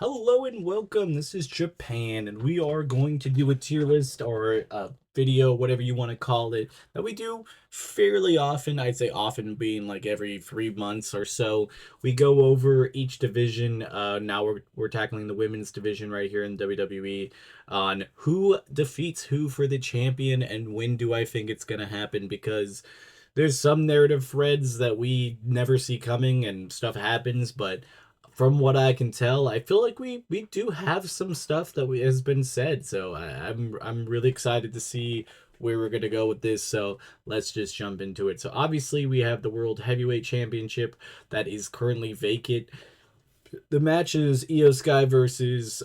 Hello and welcome. This is Japan, and we are going to do a tier list or a video, whatever you want to call it, that we do fairly often. I'd say often being like every 3 months or so. We go over each division. Now we're tackling the women's division right here in WWE on who defeats who for the champion and when do I think it's gonna happen because there's some narrative threads that we never see coming and stuff happens, but from what I can tell, I feel like we do have some stuff that has been said. So I'm really excited to see where we're gonna go with this. So let's just jump into it. So obviously we have the World Heavyweight Championship that is currently vacant. The match is Io Sky versus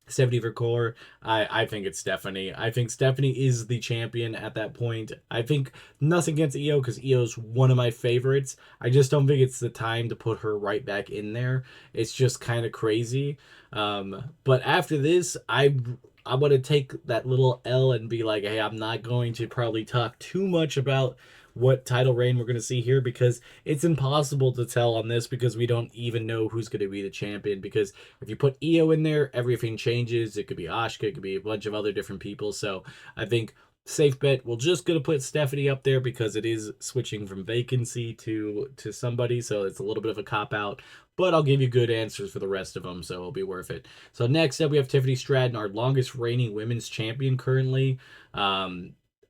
70 for core. I think it's Stephanie. I think Stephanie is the champion at that point. I think nothing against Io because Io's one of my favorites. I just don't think it's the time to put her right back in there. It's just kind of crazy. But after this, I want to take that little L and be like, hey, I'm not going to probably talk too much about what title reign we're going to see here because it's impossible to tell on this because we don't even know who's going to be the champion because if you put Io in there, everything changes. It could be Asuka, it could be a bunch of other different people. So I think safe bet. We're just gonna put Stephanie up there because it is switching from vacancy to somebody, so it's a little bit of a cop out. But I'll give you good answers for the rest of them, so it'll be worth it. So next up, we have Tiffany Stratton, our longest reigning women's champion currently.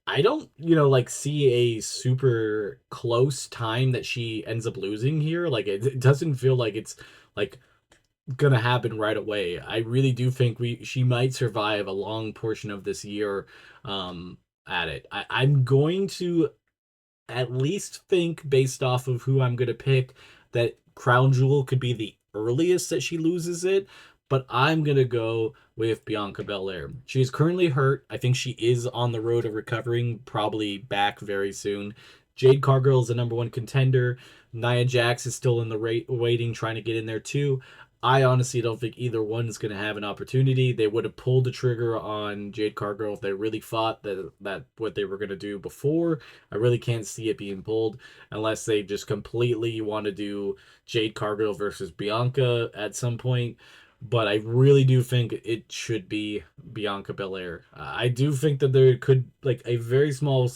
I don't, like see a super close time that she ends up losing here. Like it doesn't feel like it's like gonna happen right away. I really do think she might survive a long portion of this year at it. I'm going to at least think based off of who I'm gonna pick that Crown Jewel could be the earliest that she loses it, but I'm gonna go with Bianca Belair. She is currently hurt. I think she is on the road to recovering, probably back very soon. Jade Cargill is the number one contender. Nia Jax is still in the waiting, trying to get in there too. I honestly don't think either one is going to have an opportunity. They would have pulled the trigger on Jade Cargill if they really thought that what they were going to do before. I really can't see it being pulled unless they just completely want to do Jade Cargill versus Bianca at some point. But I really do think it should be Bianca Belair. I do think that there could like a very small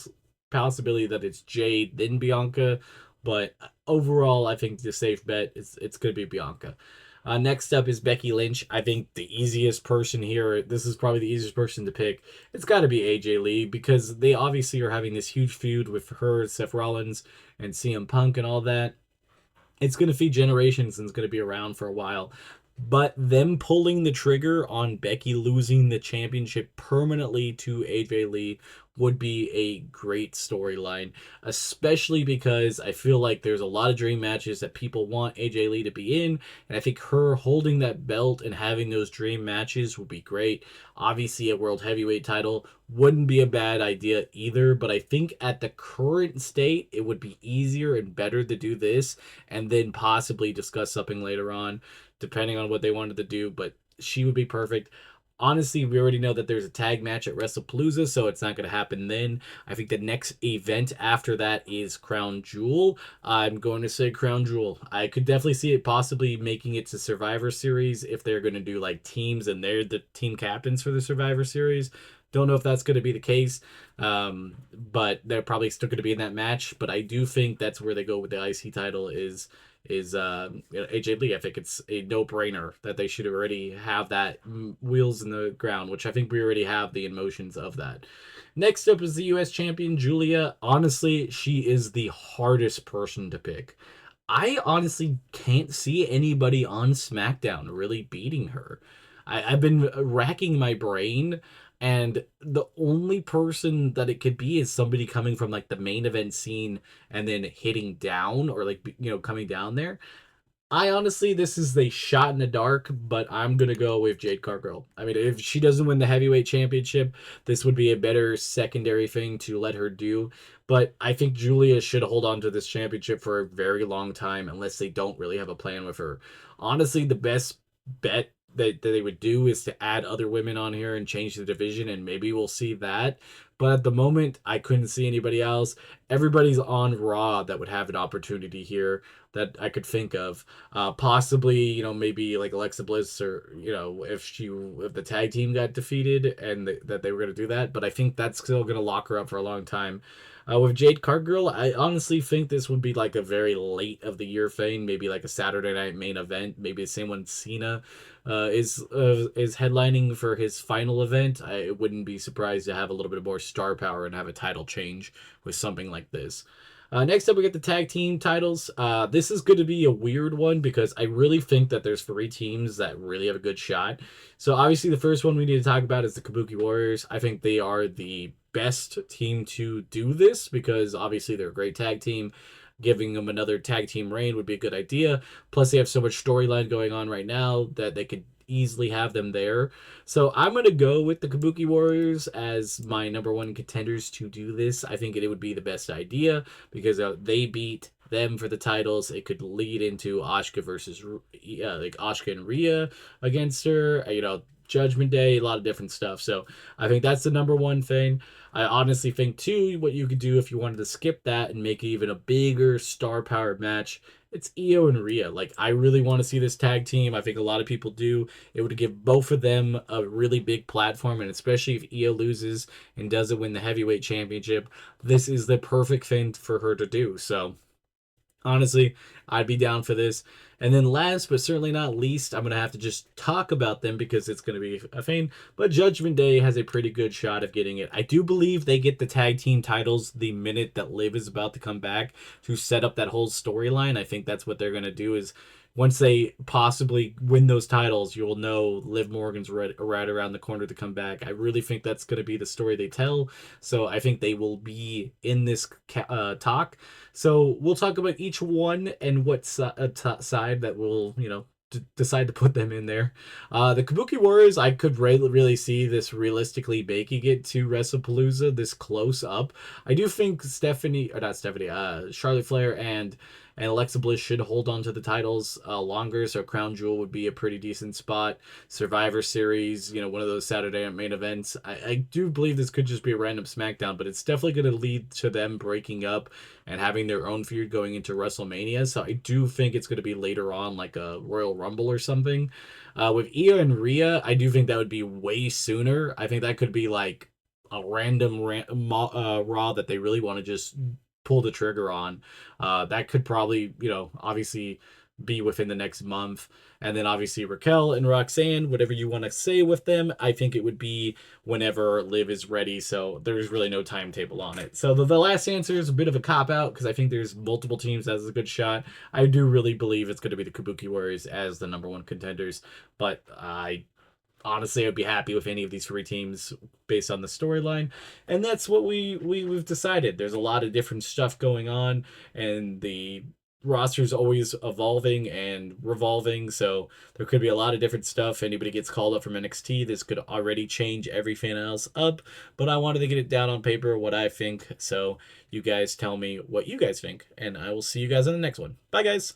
possibility that it's Jade then Bianca, but overall, I think the safe bet is it's going to be Bianca. Next up is Becky Lynch. I think the easiest person here, this is probably the easiest person to pick. It's got to be AJ Lee because they obviously are having this huge feud with her, Seth Rollins, and CM Punk and all that. It's going to feed generations and it's going to be around for a while. But them pulling the trigger on Becky losing the championship permanently to AJ Lee would be a great storyline, especially because I feel like there's a lot of dream matches that people want AJ Lee to be in, and I think her holding that belt and having those dream matches would be great. Obviously, a world heavyweight title wouldn't be a bad idea either, but I think at the current state, it would be easier and better to do this and then possibly discuss something later on depending on what they wanted to do, but she would be perfect. Honestly, we already know that there's a tag match at WrestlePalooza, so it's not going to happen then. I think the next event after that is Crown Jewel. I'm going to say Crown Jewel. I could definitely see it possibly making it to Survivor Series if they're going to do like teams and they're the team captains for the Survivor Series. Don't know if that's going to be the case, but they're probably still going to be in that match. But I do think that's where they go with the IC title is AJ Lee. I think it's a no brainer that they should already have that wheels in the ground, which I think we already have the emotions of that. Next up is the U.S. champion Julia. Honestly, she is the hardest person to pick. I honestly can't see anybody on SmackDown really beating her. I've been racking my brain, and the only person that it could be is somebody coming from like the main event scene and then hitting down or like coming down there. I honestly, this is a shot in the dark, but I'm gonna go with Jade Cargill. I mean, if she doesn't win the heavyweight championship, this would be a better secondary thing to let her do. But I think Julia should hold on to this championship for a very long time, unless they don't really have a plan with her. Honestly, the best bet that they would do is to add other women on here and change the division, and maybe we'll see that. But at the moment, I couldn't see anybody else. Everybody's on Raw that would have an opportunity here that I could think of. Possibly, maybe like Alexa Bliss, or if the tag team got defeated and that they were going to do that. But I think that's still going to lock her up for a long time. With Jade Cargill, I honestly think this would be like a very late of the year thing, maybe like a Saturday night main event, maybe the same one Cena is headlining for his final event. I wouldn't be surprised to have a little bit more star power and have a title change with something like this. Next up, we get the tag team titles. This is going to be a weird one because I really think that there's three teams that really have a good shot. So obviously, the first one we need to talk about is the Kabuki Warriors. I think they are the best team to do this because obviously they're a great tag team. Giving them another tag team reign would be a good idea. Plus, they have so much storyline going on right now that they could easily have them there. So I'm going to go with the Kabuki Warriors as my number one contenders to do this. I think it would be the best idea because they beat them for the titles. It could lead into Asuka versus like Asuka and Rhea against her. Judgment Day, a lot of different stuff. So I think that's the number one thing. I honestly think too, what you could do if you wanted to skip that and make it even a bigger star powered match, it's Io and Rhea. Like, I really want to see this tag team. I think a lot of people do. It would give both of them a really big platform, and especially if Io loses and doesn't win the heavyweight championship, this is the perfect thing for her to do. So honestly, I'd be down for this. And then last but certainly not least, I'm going to have to just talk about them because it's going to be a thing. But Judgment Day has a pretty good shot of getting it. I do believe they get the tag team titles the minute that Liv is about to come back to set up that whole storyline. I think that's what they're going to do is once they possibly win those titles, you'll know Liv Morgan's right around the corner to come back. I really think that's going to be the story they tell. So I think they will be in this talk. So we'll talk about each one and what side that will, decide to put them in there. The Kabuki Warriors, I could really see this realistically making it to WrestlePalooza this close up. I do think Charlotte Flair and Alexa Bliss should hold on to the titles longer, so Crown Jewel would be a pretty decent spot. Survivor Series, one of those Saturday night main events. I do believe this could just be a random SmackDown, but it's definitely going to lead to them breaking up and having their own feud going into WrestleMania. So I do think it's going to be later on, like a Royal Rumble or something. With Io and Rhea, I do think that would be way sooner. I think that could be like a random Raw that they really want to just pull the trigger on. That could probably, obviously be within the next month. And then obviously Raquel and Roxanne, whatever you want to say with them, I think it would be whenever Liv is ready. So there's really no timetable on it. So the last answer is a bit of a cop out because I think there's multiple teams that has a good shot. I do really believe it's going to be the Kabuki Warriors as the number one contenders, but I honestly, I'd be happy with any of these three teams based on the storyline, and that's what we've decided. There's a lot of different stuff going on, and the roster's always evolving and revolving, so there could be a lot of different stuff. Anybody gets called up from NXT, this could already change everything else up, but I wanted to get it down on paper, what I think, so you guys tell me what you guys think, and I will see you guys in the next one. Bye, guys!